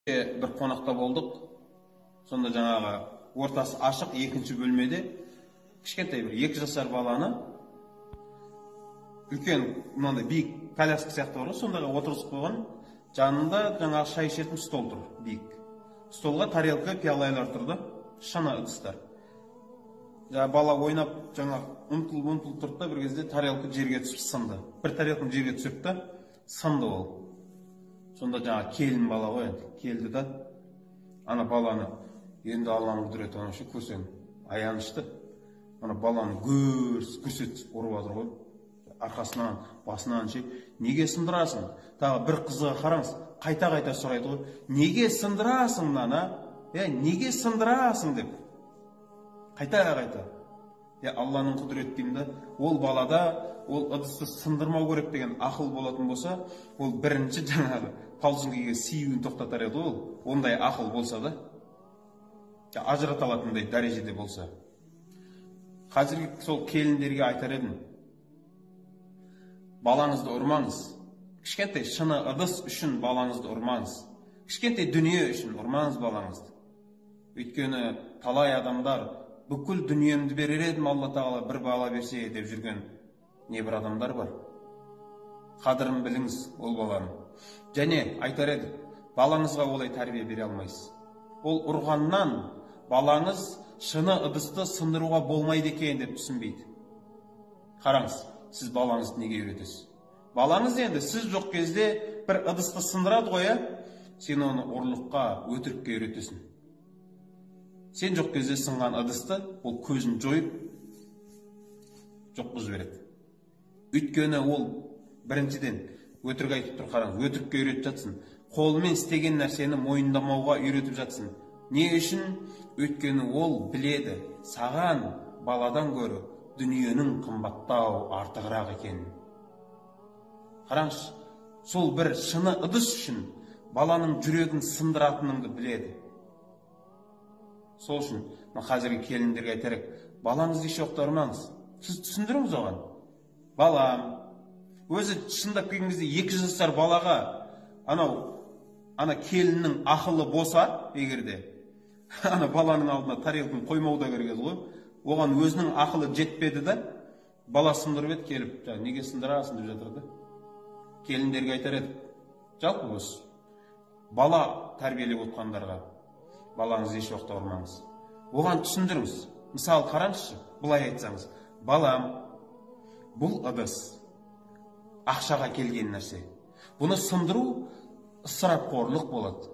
Bir қонақта болдық. Сонда жаңағы ортасы ашық екінші бөлмеде кішкентай бір 2 жасар баланы үлкен мынандай биік коляска сияқты бар ғой, сондаға отырғызып қойған. Жанында жаңағы шай ішетін стол тұр, биік. Столға тарелка, пиалалар тұрды, шана ыдыстар. Бала ойнап жаңағы ұмтылып тұрды да бір кезде тарелка жерге түсіп сынды. Бір тарелканы жерге түсірді да сынды ол. Сонда жаңа келін бала ғой, келді да ана баланы енді Алланың құдіреті онышы көрсең аянышты. Ана баланы гүрс ұрып жатыр ғой. Арқасынан, басынан неге сындырасың? Тағы бір қызға қараңыз, қайта сұрайды ғой. Неге сындырасың мынаны? Неге сындырасың деп. Қайта. Алланың құдіреті деймін да, ол балада ол ыдысты сындырмау керек деген ақыл болатын болса, ол бірінші жаңағы палжыңғыға сиюін тоқтатар еді ол. Ондай ақыл болса да, ажырата алатындай дәрежеде болса. Қазіргі сол келіндерге айтар едім. Балаңызды ұрмаңыз. Кішкентай шыны ыдыс үшін балаңызды ұрмаңыз. Кішкентай дүние үшін ұрмаңыз балаңызды. Өйткені талай адамдар бүкіл дүниемді берер едім, Алла тағала бір бала берсе деп жүрген небір адамдар бар. Қадірін біліңіз ол баланың. Және айтар еді, балаңызға олай тәрбие бере алмайсыз. Ол ұрғаннан балаңыз шыны ыдысты сындыруға болмайды екен деп түсінбейді. Қараңыз, сіз балаңызды неге үйретесіз? Балаңыз енді сіз жоқ кезде бір ыдысты сындырады ғой, сен оны ұрлыққа, өтірікке үйретесің. Сен жоқ кезде сынған ыдысты ол көзін жойып жоқ бұзып береді. Өйткені ол біріншіден өтірік айтып тұр, қараңыз, өтірікке үйретіп жатсың. Қолымен істеген нәрсені мойындамауға үйретіп жатсың. Не үшін? Өйткені ол біледі, саған баладан гөрі дүниенің қымбаттау артығырақ екенін. Қараңыз, сол бір шыны ыдыс үшін баланың жүрегін сындыратыныңды біледі. Сол үшін қазіргі келіндерге айтарық, балаңызды еш уақытта ұрмаңыз. Сіз түсіндіріңіз оған. Балам, өзі шындап келген кезде 2 жасар балаға ана келіннің ақылы болса, егерде ана баланың алдына тарелканы қоймауда керек еді ғой. Оған өзінің ақылы жетпеді да, бала сындырып еді келіп, неге сындырасың деп жатыр да. Келіндерге айтар еді, жалпы осы бала тәрбиелеп отқандарға балаңызды еш уақытта ұрмаңыз. Оған түсіндіріңіз. Мысалы қараңызшы, былай айтсаңыз, балам, бұл ыдыс ақшаға келген нәрсе. Бұны сындыру ысырапқорлық болады.